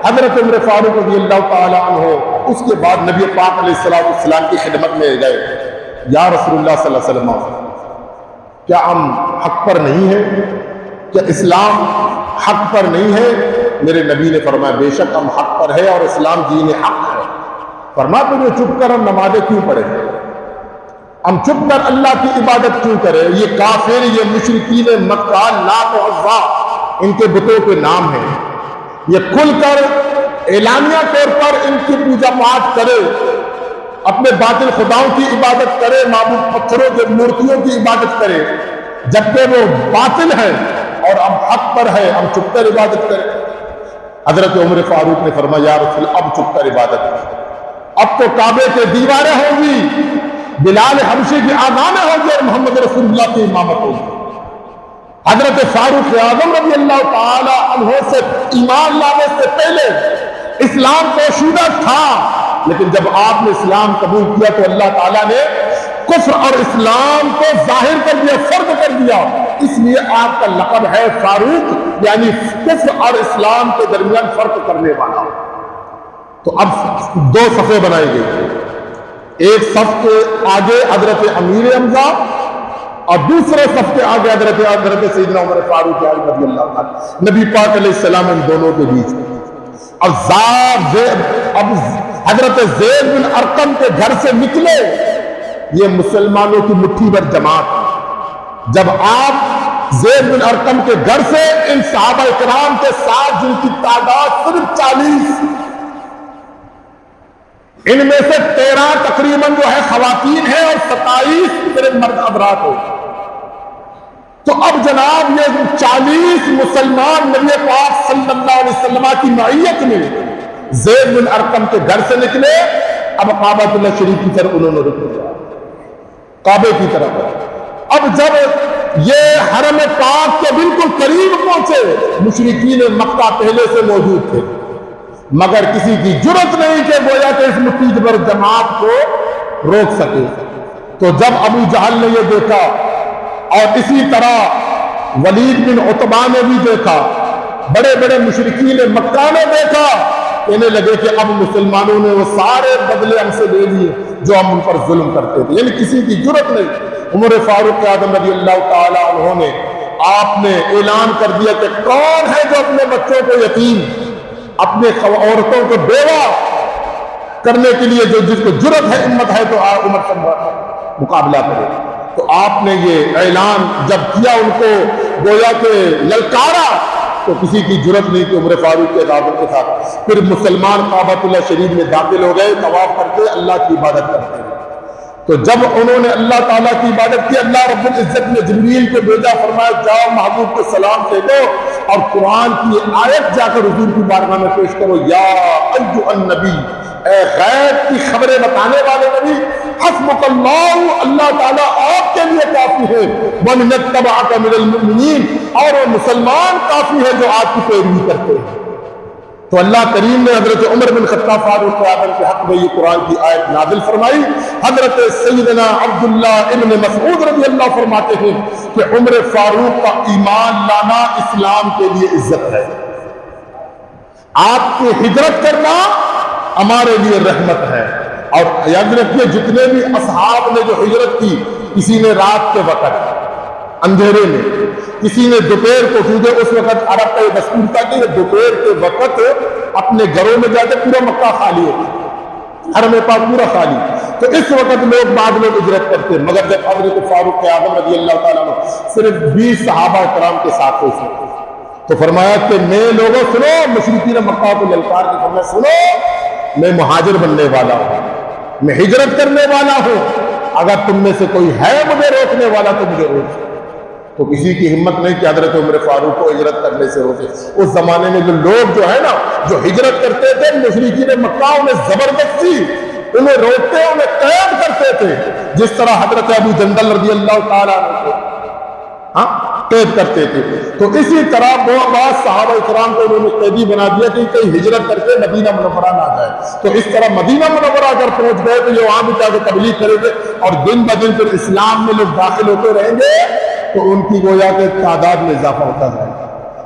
حضرت عمر فاروق رضی اللہ تعالی عنہ اس کے بعد نبی پاک علیہ السلام کی خدمت میں گئے، یا رسول اللہ صلی اللہ علیہ وسلم کیا ہم حق پر نہیں ہیں؟ کیا اسلام حق پر نہیں ہے؟ میرے نبی نے فرمایا بے شک ہم حق پر ہے اور اسلام دین حق ہے۔ فرمایا تو یہ چپ کر ہم نمازیں کیوں پڑھیں؟ ہم چپ کر اللہ کی عبادت کیوں کریں؟ یہ کافر، یہ مشرکین مکہ لات و عزا ان کے بتوں کے نام ہیں، یہ کھل کر اعلانیہ طور پر ان کی پوجا پاٹ کرے، اپنے باطل خداؤں کی عبادت کرے، معبود پتھروں کے مورتیوں کی عبادت کرے، جبکہ وہ باطل ہے اور ہم حق پر ہے، ہم چپ کر عبادت کریں۔ حضرت عمر فاروق نے فرمایا یا رسول اب چپ کر عبادت کریں، اب تو کعبے کے دیواریں ہوں گی، بلال حبشی کی آذانیں ہوں گی اور محمد رسول اللہ کی امامت ہوگی۔ حضرت فاروق اعظم رضی اللہ تعالی عنہ سے ایمان لانے سے پہلے اسلام پوشیدہ تھا، لیکن جب آپ نے اسلام قبول کیا تو اللہ تعالیٰ نے کفر اور اسلام کو ظاہر کر دیا، فرق کر دیا، اس لیے آپ کا لقب ہے فاروق، یعنی کفر اور اسلام کے درمیان فرق کرنے والا۔ تو اب 2 صفیں بنائی گئی، ایک صف کے آگے حضرت امیر حمزہ اور دوسرے صف کے آگے حضرت سیدنا عمر فاروق اعظم رضی اللہ عنہ، نبی پاک علیہ السلام ان دونوں کے بیچ۔ اب حضرت زید بن ارقم کے گھر سے نکلے، یہ مسلمانوں کی مٹھی بھر جماعت، جب آپ زید بن ارقم کے گھر سے ان صحابہ کرام کے ساتھ جن کی تعداد صرف 40، ان میں سے 13 تقریباً جو ہے خواتین ہیں اور 27 صرف مرد حضرات ہو. تو اب جناب یہ 40 مسلمان نبی پاک صلی اللہ علیہ وسلم کی معیت میں زید بن ارقم کے گھر سے نکلے. اب کعبہ اللہ شریف کی طرف انہوں نے رخ کیا، کعبے کی طرف. اب جب یہ حرم پاک کے بالکل قریب پہنچے، مشرکین مکہ پہلے سے موجود تھے مگر کسی کی جرت نہیں کہ گویا کہ اس مٹی پر جماعت کو روک سکے. تو جب ابو جہل نے یہ دیکھا اور اسی طرح ولید بن عتبہ نے بھی دیکھا، بڑے بڑے مشرکین مکہ نے دیکھا، کہنے لگے کہ اب مسلمانوں نے وہ سارے بدلے ہم سے لے لیے جو ہم ان پر ظلم کرتے تھے، یعنی کسی کی جرت نہیں. عمر فاروق اعظم رضی اللہ تعالی عنہ نے آپ نے اعلان کر دیا کہ کون ہے جو اپنے بچوں کو یتیم، اپنے عورتوں کو بیوہ کرنے کے لیے جو جس کو جرت ہے ہمت ہے تو عمر سے مقابلہ کرے. تو آپ نے یہ اعلان جب کیا، ان کو گویا کہ للکارا، تو کسی کی جرت نہیں کہ عمر فاروق کے دعوت کے ساتھ پھر مسلمان کعبۃ اللہ شریف میں داخل ہو گئے، طواف کرتے اللہ کی عبادت کرتے. تو جب انہوں نے اللہ تعالیٰ کی عبادت کی، اللہ رب العزت نے جبریل کو بھیجا، فرمایا جاؤ محبوب کو سلام دے دو اور قرآن کی آیت جا کر حضور کی بارگاہ میں پیش کرو، یا ایھا النبی، اے غیب کی خبریں بتانے والے نبی، حسبک اللہ، اللہ تعالیٰ آپ کے لیے کافی ہے، ومن اتبعک من المؤمنین، اور وہ مسلمان کافی ہے جو آپ کی پیروی کرتے ہیں. تو اللہ کریم نے حضرت عمر بن خطاب فاروق اعظم کے حق میں یہ قرآن کی آیت نازل فرمائی. حضرت سیدنا عبداللہ ابن مسعود رضی اللہ فرماتے ہیں کہ عمر فاروق کا ایمان لانا اسلام کے لیے عزت ہے، آپ کی ہجرت کرنا ہمارے لیے رحمت ہے. اور یاد رکھیے جتنے بھی اصحاب نے جو ہجرت کی، کسی نے رات کے وقت اندھیرے میں، کسی نے دوپہر کو، کیونکہ اس وقت عرب کا یہ دستور تھا کہ دوپہر کے وقت اپنے گھروں میں جاتے پورا مکہ خالی ہوتا، حرم پاک پورا خالی. تو اس وقت لوگ بعد میں ہجرت کرتے، مگر جب حضرت فاروق اعظم رضی اللہ تعالیٰ عنہ صرف 20 صحابہ کرام کے ساتھ ہو سکتے، تو فرمایا کہ میں لوگوں سنو، مشرکین مکہ کو للکار کے فرمایا سنو، میں مہاجر بننے والا ہوں، میں ہجرت کرنے والا ہوں، اگر تم میں سے کوئی ہے مجھے روکنے والا تو مجھے روک. تو کسی کی ہمت نہیں کہ حضرت عمر فاروق کو ہجرت کرنے سے روکے. اس زمانے میں جو لوگ جو ہے نا جو ہجرت کرتے تھے، مشرکین مکہ انہیں زبردستی انہیں روکتے، انہیں قید کرتے تھے، جس طرح حضرت ابو جندل رضی اللہ تعالیٰ عنہ کو قید کرتے تھے. تو اسی طرح بعض صحابہ کرام کو انہوں نے قیدی بنا دیا کہ کہیں ہجرت کر کے مدینہ منورہ نہ جائے. تو اس طرح مدینہ منورہ اگر پہنچ گئے تو یہ وہاں بھی جا کے تبلیغ کریں گے اور دن بدن پھر اسلام میں لوگ داخل ہوتے رہیں گے تو ان کی گویا کہ تعداد میں اضافہ ہوتا ہے.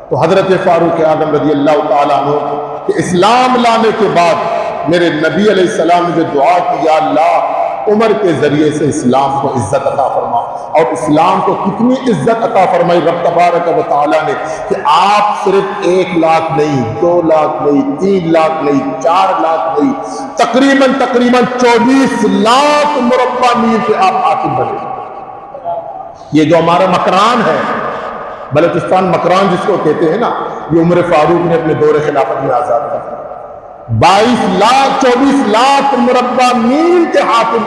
تو حضرت فاروق اعظم رضی اللہ تعالیٰ عنہ کہ اسلام لانے کے بعد میرے نبی علیہ السلام نے جو دعا کی، یا اللہ عمر کے ذریعے سے اسلام کو عزت عطا فرما. اور اسلام کو کتنی عزت عطا فرمائی رب تبارک و تعالیٰ نے کہ آپ صرف 1 لاکھ نہیں، 2 لاکھ نہیں، 3 لاکھ نہیں، 4 لاکھ نہیں، تقریباً 24 لاکھ مربع میل کے آپ حاکم بنے. یہ جو ہمارا مکران ہے، بلوچستان مکران جس کو کہتے ہیں نا، یہ عمر فاروق نے اپنے دور خلافت میں آزاد کر 24 لاکھ مربع میل کے حاکم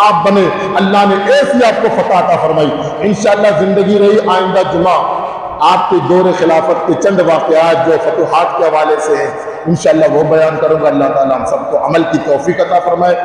آپ بنے. اللہ نے ایسی آپ کو فتح عطا فرمائی. انشاءاللہ زندگی رہی آئندہ جمعہ آپ کے دور خلافت کے چند واقعات جو فتوحات کے حوالے سے ہیں انشاءاللہ وہ بیان کروں گا. اللہ تعالیٰ ہم سب کو عمل کی توفیق عطا فرمائے.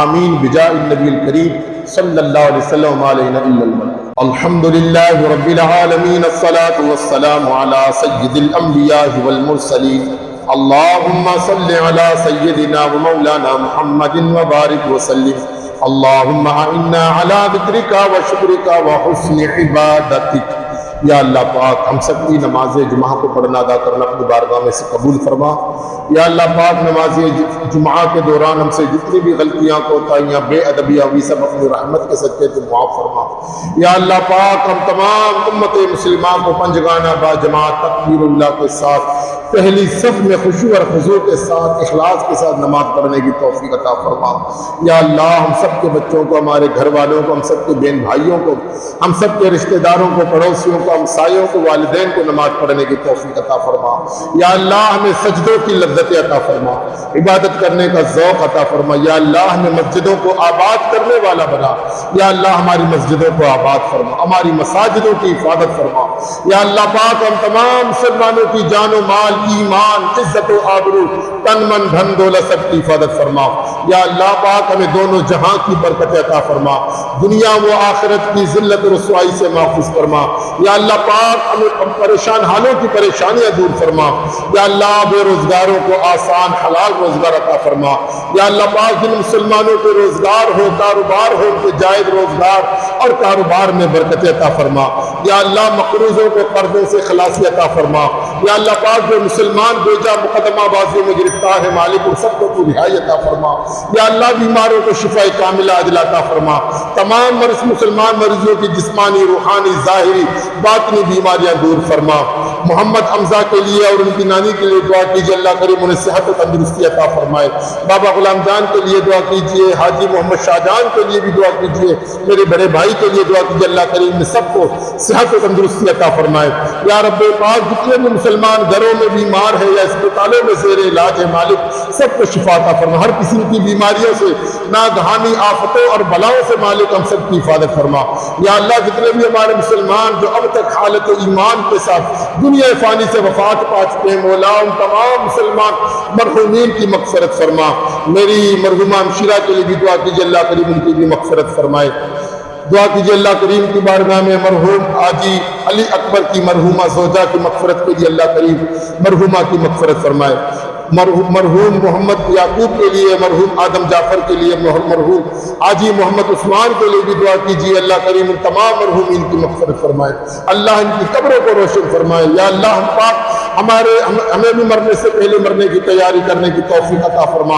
آمین بجاہ النبی الکریم صلی اللہ علیہ وسلم. علینا الا الملک. الحمد للہ رب العالمین، الصلاة والسلام علی سید الانبیاء والمرسلین. اللہم صلی علی سیدنا و مولانا محمد وبارک وسلم. اللہم اعنا علی ذکرک و شکرک و حسن عبادتک. یا اللہ پاک ہم سب کی نماز جمعہ کو پڑھنا ادا کرنا اپنی بارگاہ میں سے قبول فرما. یا اللہ پاک نماز جمعہ کے دوران ہم سے جتنی بھی غلطیاں کوتاہیاں بے ادبیاں ہوئی سب اپنی رحمت کے صدقے سے معاف فرما. یا اللہ پاک ہم تمام امت مسلمان کو پنجگانہ با جماعت تکبیر اللہ کے ساتھ پہلی صف میں خشوع اور خضوع کے ساتھ اخلاص کے ساتھ نماز پڑھنے کی توفیق عطا فرما۔ یا اللہ ہم سب کے بچوں کو، ہمارے گھر والوں کو، ہم سب کے بہن بھائیوں کو، ہم سب کے رشتہ داروں کو، پڑوسیوں کو، ہمسایوں کو، والدین کو نماز پڑھنے کی توفیق عطا فرما۔ یا اللہ ہمیں سجدوں کی لذت عطا فرما، عبادت کرنے کا ذوق عطا فرما۔ یا اللہ ہمیں مسجدوں کو آباد کرنے والا بنا۔ یا اللہ ہماری مسجدوں کو آباد فرما، ہماری مساجدوں کی حفاظت فرما۔ یا اللہ پاک ہم تمام مسلمانوں کی جان و مال، ایمان، عزت و آبرو، تن من دھن دولت سب کی حفاظت فرما۔ یا اللہ پاک ہمیں دونوں جہاں کی برکت عطا فرما، دنیا و آخرت کی ذلت و رسوائی سے محفوظ فرما۔ یا اللہ پاک ہمیں پریشان حالوں کی پریشانیاں دور فرما۔ یا اللہ بے روزگاروں کو آسان حلال روزگار عطا فرما۔ یا اللہ پاک جن مسلمانوں کو روزگار ہو، کاروبار ہو، ان کے جائز روزگار اور کاروبار میں برکت عطا فرما۔ یا اللہ مقروضوں کو قرضوں سے خلاصی عطا فرما۔ یا اللہ پاک جو مسلمان بیجا مقدمہ بازیوں میں گرفتار ہے مالک ان سب کو رہائی عطا فرما۔ یا اللہ بیماروں کو شفاء کاملہ عاجلہ عطا فرما۔ تمام مسلمان مریضوں کی جسمانی، روحانی، ظاہری، باطنی بیماریاں دور فرما۔ محمد حمزہ کے لیے اور ان کی نانی کے لیے دعا کیجیے، اللہ کریم انہیں صحت و تندرستی عطا فرمائے۔ بابا غلام جان کے لیے دعا کیجیے، حاجی محمد شاہ جان کے لیے بھی دعا کیجیے، میرے بڑے بھائی کے لیے دعا کیجیے، اللہ کریم نے سب کو صحت و تندرستی عطا فرمائے۔ یا رب پاک جتنے بھی مسلمان گھروں میں بیمار ہے یا اسپتالوں میں زیر علاج ہے مالک سب کو شفا عطا فرما، ہر قسم کی بیماریوں سے، ناگہانی آفتوں اور بلاؤں سے مالک ہم سب کی حفاظت فرما۔ یا اللہ جتنے بھی ہمارے مسلمان جو اب تک حالت ایمان کے ساتھ دنیا فانی سے وفات پا چکے ہیں مولا ان تمام مسلمان مرحومین کی مغفرت فرما۔ میری مرحومہ ہمشیرہ کے لیے بھی دعا کیجیے، اللہ کریم ان کی بھی مغفرت فرمائے۔ دعا کیجیے اللہ کریم کی بارگاہ میں مرحوم حاجی علی اکبر کی مرحومہ زوجہ کی مغفرت کے لیے اللہ کریم مرحومہ کی مغفرت فرمائے۔ مرحوم محمد یعقوب کے لیے، مرحوم آدم جعفر کے لیے، مرحوم حاجی محمد عثمان کے لیے بھی دعا کیجیے، اللہ کریم ان تمام مرحومین کی مغفرت فرمائے، اللہ ان کی قبروں کو روشن فرمائے۔ یا اللہ ہم پاک ہمیں بھی مرنے سے پہلے مرنے کی تیاری کرنے کی توفیق عطا فرما،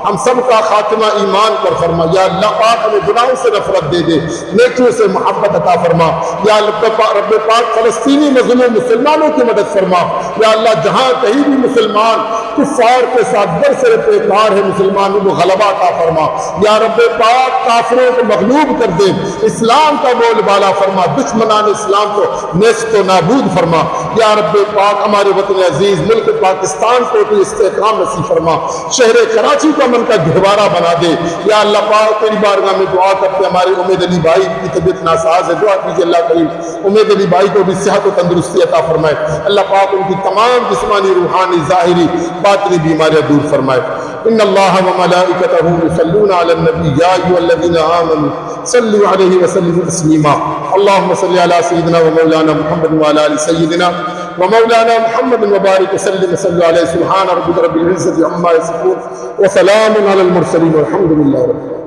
ہم سب کا خاتمہ ایمان پر فرما۔ یا اللہ پاک ہمیں گناہوں سے نفرت دے دے، نیکیوں سے محبت عطا فرما۔ یا رب پاک فلسطینی مظلوم مسلمانوں کی مدد فرما۔ یا اللہ جہاں کہیں بھی مسلمان کفار کے ساتھ برسر پیکار ہے مسلمانوں کو غلبہ عطا فرما۔ یا رب پاک کافروں کو مغلوب کر دے، اسلام کا بول بالا فرما، دشمنان اسلام کو نیست و نابود فرما۔ یا رب پاک ہمارے وطن عزیز ملک پاکستان کو بھی استحکام نصیب فرما، شہر کراچی کو امن کا گہوارہ بنا دے۔ یا اللہ پاک تیری بارگاہ میں دعا کرتے ہمارے امید علی بھائی کی طبیعت ناساز ہے، دعا کیجیے اللہ کریم امید علی بھائی کو بھی صحت و تندرستی عطا فرمائے، اللہ پاک ان کی تمام جسمانی، روحانی، ظاہری، باطنی بیماریاں دور فرمائے۔ ان اللہ وملائکتہ یصلون علی النبی یا ایھا الذین آمنوا صلوا علیہ وسلموا تسلیما۔ اللهم صل علی سیدنا و مولانا محمد وعلی آل سیدنا ومولانا محمد وبارک وسلم صلوا علیہ۔ سبحان ربک رب العزة عما یصفون وسلام علی المرسلین والحمد للہ رب العالمین۔